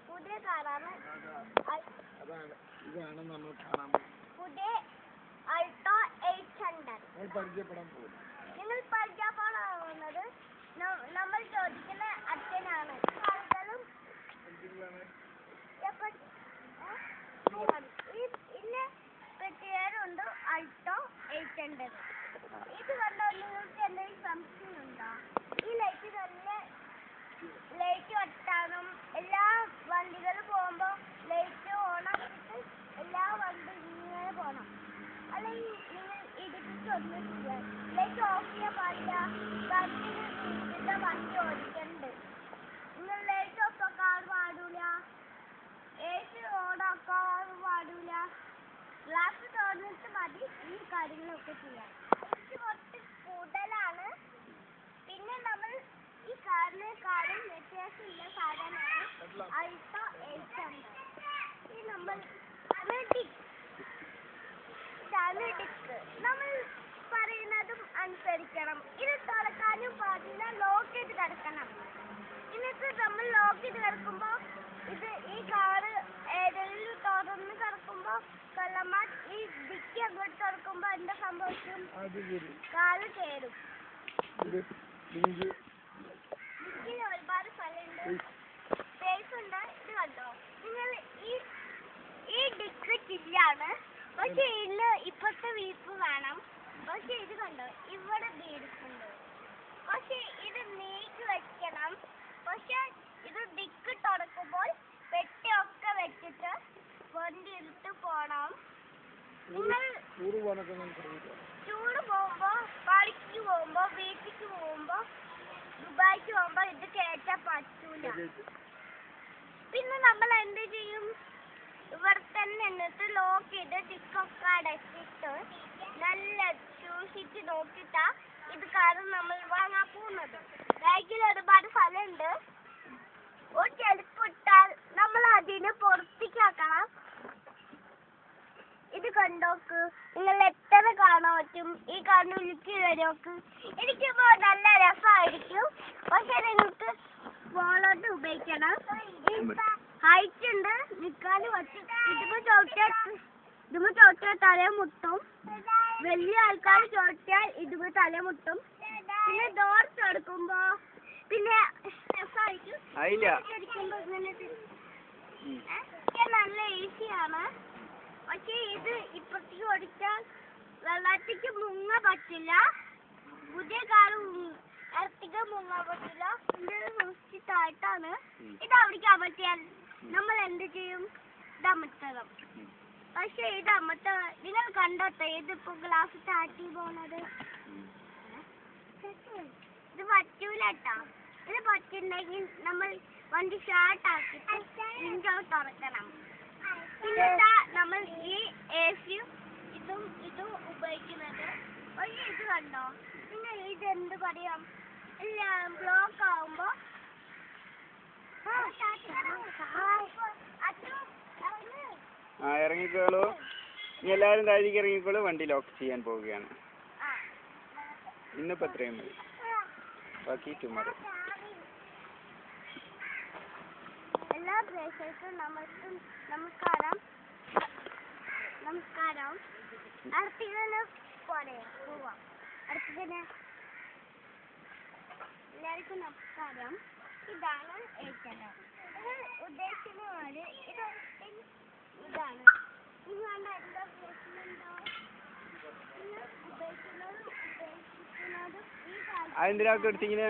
പുതിയ കാറാണ്. ഇതാണ് നമ്മൾ കാണാൻ പുതിയ അൾട്ടോ 800 പരിചയപ്പെടാൻ പോകുന്നത്. നിങ്ങൾ പരിചയപ്പെടാവുന്നത് നമ്മൾ ചോദിക്കുന്ന അച്ഛനാണ്. ആളുകളും ഇന്ന് പെട്ടിയാറുണ്ട് അൾട്ടോ 800. ഇത് കണ്ടോ? നിങ്ങൾക്ക് എന്തെങ്കിലും സംശയമുണ്ടോ? ഈ ലൈറ്റ് തന്നെ ലൈറ്റ് വെട്ടാനും എല്ലാ വണ്ടികളും പോകുമ്പോൾ ലൈറ്റ് ഓണാക്കിയിട്ട് എല്ലാ വണ്ടി ഇങ്ങനെ പോകണം. അല്ലെങ്കിൽ നിങ്ങൾ ഇടിപ്പിച്ചൊന്നും ചെയ്യാൻ ലൈറ്റ് ഓഫ് ചെയ്യാൻ പാടില്ല. കണ്ടിട്ട് വണ്ടി ഓടിക്കണ്ട്. നിങ്ങൾ ലൈറ്റ് ഓഫ് ആക്കാൻ പാടില്ല, AC ഓണാക്കാൻ പാടില്ല. ഗ്ലാസ് തുറന്നിട്ട് മതി ഈ കാര്യങ്ങളൊക്കെ ചെയ്യാൻ. ഇത് കുറച്ച് കൂടുതലാണ്. പിന്നെ നമ്മൾ ഈ കാറിനേക്കാളും വ്യത്യാസമില്ല സാധനമാണ് അൾട്ടോ 800. ഈ നമ്മൾ നമ്മൾ പറയുന്നതും അനുസരിക്കണം. ഇത് തുറക്കാനും പാടില്ല, ലോക്ക് ചെയ്ത് കിടക്കണം. എന്നിട്ട് നമ്മൾ ലോക്ക് ചെയ്ത് കിടക്കുമ്പോൾ ഈ കാറ് ഏതെങ്കിലും തുറന്ന് കിടക്കുമ്പോൾ കള്ളന്മാർ ഈ ഡിക്കി അങ്ങോട്ട് തുറക്കുമ്പോൾ എന്താ സംഭവിക്കും? കാല് കയറും. ഡിക്കിന് ഒരുപാട് സ്ഥലമുണ്ട്, സ്പേസ് ഉണ്ട്. ഇത് കണ്ടോ? നിങ്ങൾ ഈ ഡിക്ക് ചില്ലാണ്. പക്ഷെ ഇതില് ഇപ്പത്തെ വീപ്പ് വേണം. പക്ഷെ ഇത് കണ്ടോ, ഇവിടെ വീടുണ്ട്. പക്ഷെ ഇത് നീക്കി വെക്കണം. പക്ഷെ ഇത് ഡിക്ക് തുറക്കുമ്പോൾ പെട്ടിയൊക്കെ വെച്ചിട്ട് വണ്ടി എടുത്ത് പോണം. നിങ്ങൾ ടൂറ് പോകുമ്പോ, കളിക്ക് പോകുമ്പോ, വീട്ടിക്ക് പോകുമ്പോ, ദുബായിക്ക് പോകുമ്പോ ഇത് കേറ്റാൻ പറ്റൂല. പിന്നെ നമ്മൾ എന്ത് ചെയ്യും? ഇവിടെ തന്നെ എന്നിട്ട് ലോക്ക് ചെയ്ത് ടിക്കൊക്കെ അടച്ചിട്ട് നല്ല സൂക്ഷിച്ച് നോക്കിട്ടാ ഇത് കാരണം നമ്മൾ വാങ്ങാൻ പോകുന്നത്. ബാഗിൽ ഒരുപാട് സ്ഥലമുണ്ട്. ഒരു ചെരുപ്പ് ഇട്ടാൽ നമ്മൾ അതിന് പുറത്തേക്കാക്കണം. ഇത് കണ്ടോക്ക്, നിങ്ങൾ എത്ര കാണാൻ പറ്റും? ഈ കാണുന്ന ഉരുക്കി വരുമോക്ക്. എനിക്കിപ്പോ നല്ല രസമായിരിക്കും. പക്ഷെ നിങ്ങൾക്ക് ഫോളോട്ട് ഉപയോഗിക്കണം. ഹൈറ്റ് ഉണ്ട്, നിൽക്കാൻ പറ്റും. ഇതിപ്പോ ചവിട്ടിയാൽ തല മുട്ടും. വലിയ ആൾക്കാർ ചവിട്ടിയാൽ ഇതിപ്പോ തല മുട്ടും. പിന്നെ ഡോർസ് എടുക്കുമ്പോ പിന്നെ രസമായിരിക്കും. നല്ല ഈസിയാണ്. പക്ഷെ ഇത് ഇപ്പത്തേക്ക് ഓടിച്ചാൽ വെള്ളത്തേക്ക് മുങ്ങാൻ പറ്റില്ല. പുതിയ കാറ് ഇറത്തിക്ക് മുങ്ങാൻ പറ്റില്ല. ഇത് സൂക്ഷിച്ചിട്ടായിട്ടാണ്. ഇത് അവിടേക്ക് അമർത്തിയാൽ നമ്മൾ എന്ത് ചെയ്യും? ഇത് അമർത്തണം. പക്ഷെ ഇത് നിങ്ങൾ കണ്ടോട്ടെ, ഇതിപ്പോ ഗ്ലാസ് താറ്റി പോണത്. ഇത് പറ്റൂലട്ടാ. ഇത് പറ്റുന്നെങ്കിൽ നമ്മൾ വണ്ടി സ്റ്റാർട്ട് ആക്കിയിട്ട് വിൻഡോ തുറക്കണം. പിന്നെ നമ്മൾ ഈ AC ഇതും ഉപയോഗിക്കുന്നത്. പക്ഷെ ഇത് കണ്ടോ? പിന്നെ ഇത് എന്ത് പറയാം, ബ്ലോക്ക് ആവുമ്പോ ഇറങ്ങിക്കോളൂ. ഇനി എല്ലാവരും താഴേക്ക് ഇറങ്ങിക്കോളൂ. വണ്ടി ലോക്ക് ചെയ്യാൻ പോവുകയാണ്. ഇന്നിപ്പോ എത്രയും മതി, ബാക്കി ടുമോറോ. എല്ലാ പ്രേക്ഷകർക്കും നമസ്കാരം. അടുത്തതിന് പോവാം. അടുത്തതിന് എല്ലാവർക്കും നമസ്കാരം. ഇതാണ് 800. നിങ്ങൾ ഉദ്ദേശിക്കുന്നത് ഇതാണ്. നിങ്ങളുടെ എന്താ പ്രശ്നമുണ്ടോ? നിങ്ങൾ ഉദ്ദേശിക്കുന്നതും ഈ കാര്യം അതെന്തിനാ എടുത്തിങ്ങനെ